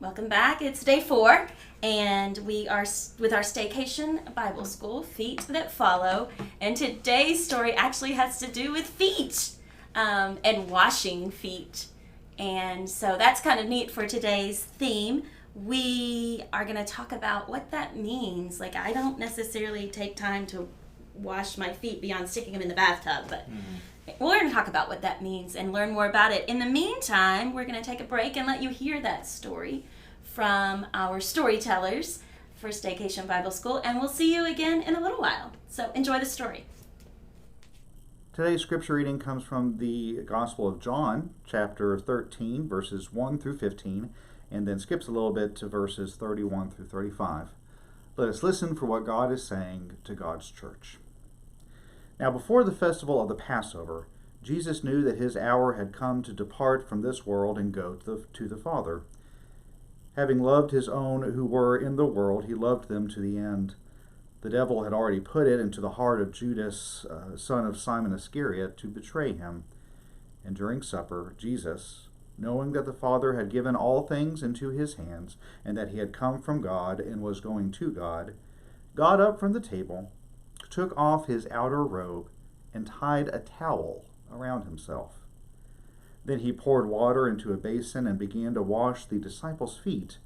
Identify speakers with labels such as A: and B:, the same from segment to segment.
A: Welcome back. It's day 4, and we are with our STAYcation Bible School, Feet That Follow. And today's story actually has to do with feet and washing feet. And so that's kind of neat for today's theme. We are going to talk about what that means. Like, I don't necessarily take time to wash my feet beyond sticking them in the bathtub, but we're going to talk about what that means and learn more about it. In the meantime, we're going to take a break and let you hear that story from our storytellers for STAYcation Bible School, and we'll see you again in a little while. So enjoy the story.
B: Today's scripture reading comes from the Gospel of John, chapter 13, verses 1 through 15, and then skips a little bit to verses 31 through 35. Let us listen for what God is saying to God's church. Now, before the festival of the Passover, Jesus knew that his hour had come to depart from this world and go to the Father. Having loved his own who were in the world, he loved them to the end. The devil had already put it into the heart of Judas, son of Simon Iscariot, to betray him. And during supper, Jesus, knowing that the Father had given all things into his hands, and that he had come from God and was going to God, got up from the table, took off his outer robe, and tied a towel around himself. Then he poured water into a basin and began to wash the disciples' feet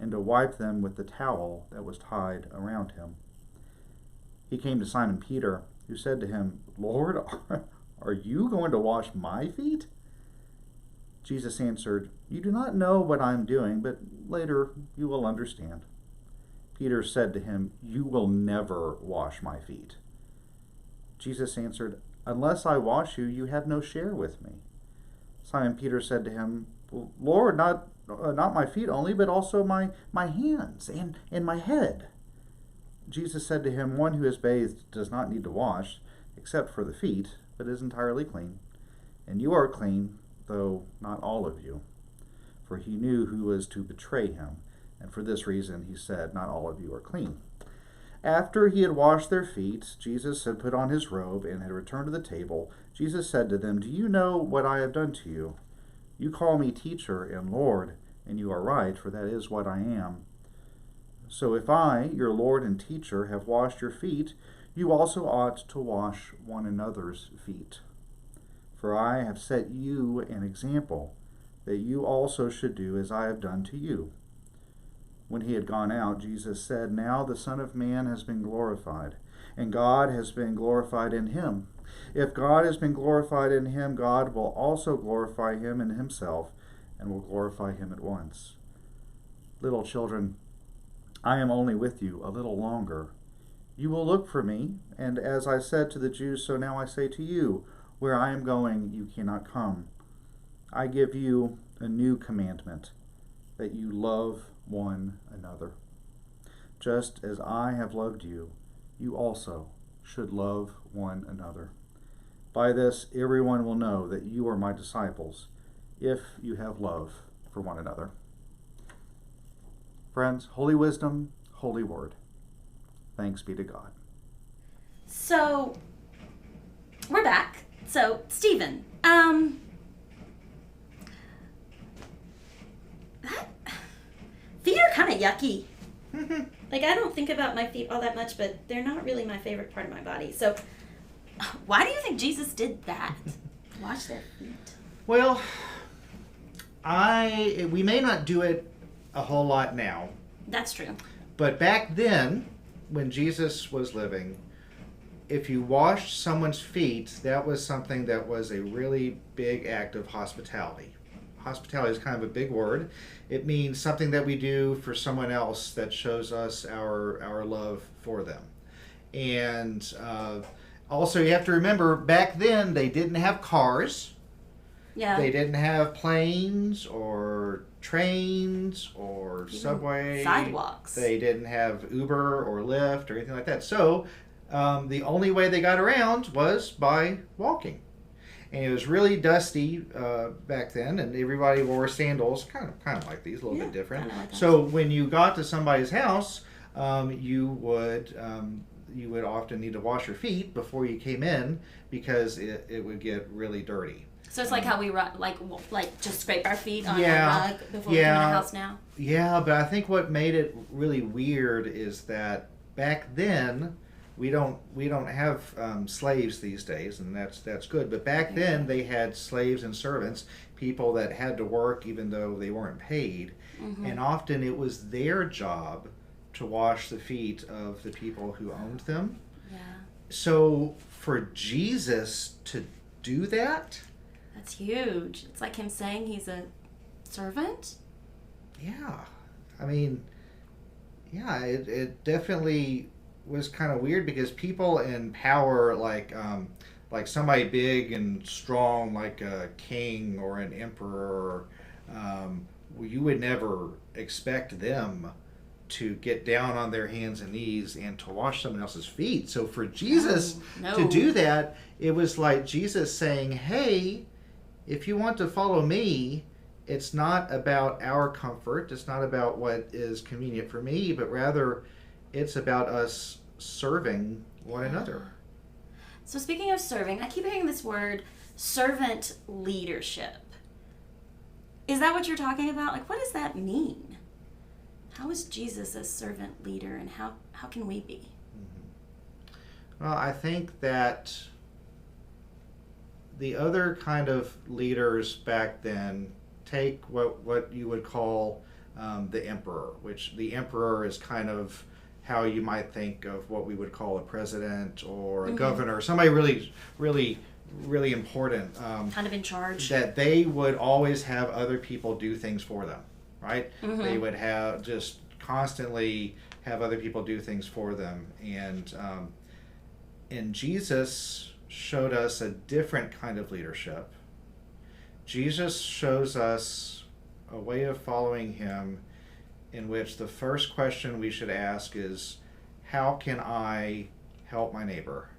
B: and to wipe them with the towel that was tied around him. He came to Simon Peter, who said to him, "Lord, are you going to wash my feet?" Jesus answered, "You do not know what I am doing, but later you will understand." Peter said to him, "You will never wash my feet." Jesus answered, "Unless I wash you, you have no share with me." Simon Peter said to him, "Lord, not my feet only, but also my hands and my head." Jesus said to him, "One who is bathed does not need to wash, except for the feet, but is entirely clean. And you are clean, though not all of you." For he knew who was to betray him, and for this reason he said, "Not all of you are clean." After he had washed their feet, Jesus had put on his robe and had returned to the table. Jesus said to them, "Do you know what I have done to you? You call me teacher and Lord, and you are right, for that is what I am. So if I, your Lord and teacher, have washed your feet, you also ought to wash one another's feet. For I have set you an example, that you also should do as I have done to you." When he had gone out, Jesus said, "Now the Son of Man has been glorified, and God has been glorified in him. If God has been glorified in him, God will also glorify him in himself, and will glorify him at once. Little children, I am only with you a little longer. You will look for me, and as I said to the Jews, so now I say to you, where I am going, you cannot come. I give you a new commandment, that you love one another. Just as I have loved you, you also should love one another. By this, everyone will know that you are my disciples, if you have love for one another." Friends, holy wisdom, holy word. Thanks be to God.
A: So, we're back. So, Stephen, feet are kind of yucky. Like, I don't think about my feet all that much, but they're not really my favorite part of my body. So, why do you think Jesus did that? Wash their feet.
C: Well, we may not do it a whole lot now,
A: That's true.
C: but back then, when Jesus was living, if you washed someone's feet, that was something that was a really big act of hospitality. Hospitality is kind of a big word. It means something that we do for someone else that shows us our love for them. And also, you have to remember, back then, they didn't have cars.
A: Yeah.
C: They didn't have planes or trains or
A: Even
C: subway.
A: sidewalks.
C: They didn't have Uber or Lyft or anything like that. So the only way they got around was by walking. And it was really dusty back then, and everybody wore sandals, kind of like these, a little bit different.
A: Like
C: so when you got to somebody's house, you would you would often need to wash your feet before you came in because it would get really dirty.
A: So it's like how we like just scrape our feet on
C: Yeah,
A: a rug before we come in the house now?
C: Yeah, but I think what made it really weird is that back then we don't have slaves these days, and that's good. But back then they had slaves and servants, people that had to work even though they weren't paid, and often it was their job to wash the feet of the people who owned them.
A: Yeah.
C: So for Jesus to do that,
A: That's huge. It's like him saying he's a servant.
C: yeah, I mean, yeah, it definitely was kind of weird because people in power, like somebody big and strong, like a king or an emperor, you would never expect them to get down on their hands and knees and to wash someone else's feet. So for Jesus to do that, it was like Jesus saying, hey, if you want to follow me, it's not about our comfort, it's not about what is convenient for me, but rather it's about us serving one another.
A: So speaking of serving, I keep hearing this word, servant leadership. Is that what you're talking about? Like, what does that mean? How is Jesus a servant leader, and how can we be?
C: Well, I think that the other kind of leaders back then take what you would call the emperor, which the emperor is kind of how you might think of what we would call a president or a governor, somebody really important.
A: Kind of in charge.
C: That they would always have other people do things for them, right? They would have just constantly have other people do things for them. And Jesus showed us a different kind of leadership. Jesus shows us a way of following him in which the first question we should ask is, how can I help my neighbor?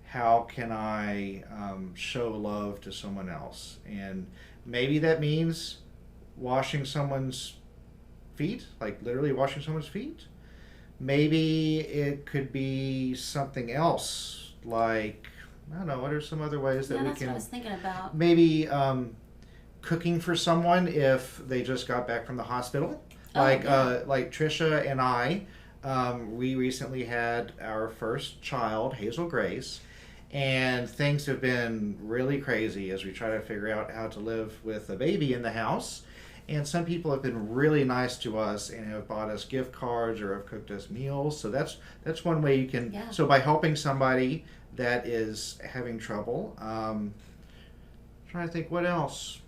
C: How can I show love to someone else? And maybe that means washing someone's feet, like literally washing someone's feet. Maybe it could be something else, like, I don't know, what are some other ways that we
A: that's
C: can...
A: what I was thinking about.
C: Maybe cooking for someone if they just got back from the hospital. Like Trisha and I, we recently had our first child, Hazel Grace, and things have been really crazy as we try to figure out how to live with a baby in the house. And some people have been really nice to us and have bought us gift cards or have cooked us meals. So that's one way you can. Yeah. So by helping somebody that is having trouble, trying to think what else.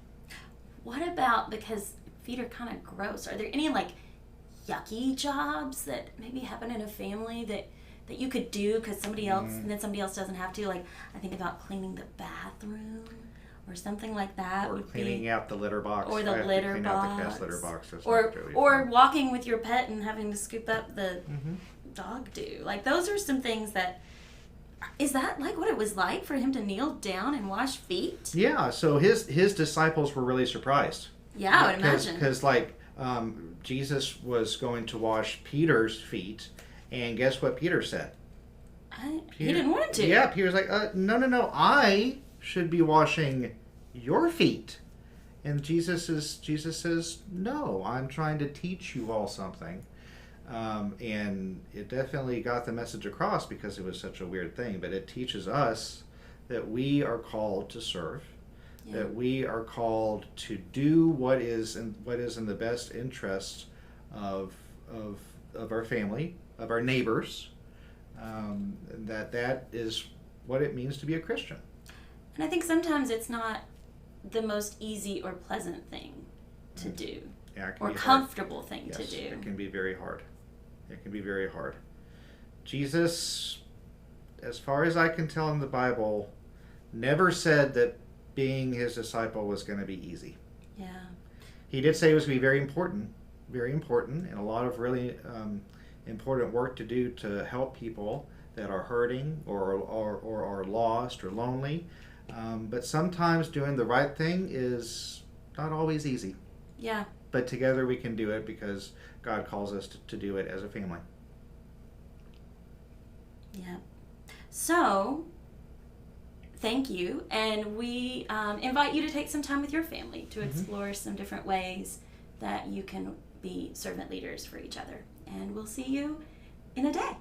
A: What about, because feet are kind of gross, are there any like yucky jobs that maybe happen in a family that you could do because somebody else and then somebody else doesn't have to? Like, I think about cleaning the bathroom or something like that.
C: Or cleaning out the litter box.
A: Or the litter box.
C: Out the cat's litter box.
A: Or walking with your pet and having to scoop up the dog do. Like, those are some things that... Is that like what it was like for him to kneel down and wash feet?
C: Yeah, so his disciples were really surprised.
A: Yeah, I would imagine.
C: Because Jesus was going to wash Peter's feet, and guess what Peter said?
A: He didn't want to.
C: Yeah, Peter's like, no, I should be washing your feet. And Jesus says, no, I'm trying to teach you all something. And it definitely got the message across because it was such a weird thing, but it teaches us that we are called to serve, that we are called to do what is in the best interest of our family, of our neighbors, that is what it means to be a Christian.
A: And I think sometimes it's not the most easy or pleasant thing to do.
C: Yeah, it can
A: or
C: be
A: comfortable
C: hard.
A: thing to do.
C: It can be very hard. It can be very hard. Jesus, as far as I can tell in the Bible, never said that being his disciple was going to be easy.
A: Yeah.
C: He did say it was going to be very important, and a lot of really important work to do to help people that are hurting or are lost or lonely. But sometimes doing the right thing is not always easy.
A: Yeah.
C: But together we can do it because God calls us to do it as a family.
A: Yep. So, thank you. And we invite you to take some time with your family to explore some different ways that you can be servant leaders for each other. And we'll see you in a day.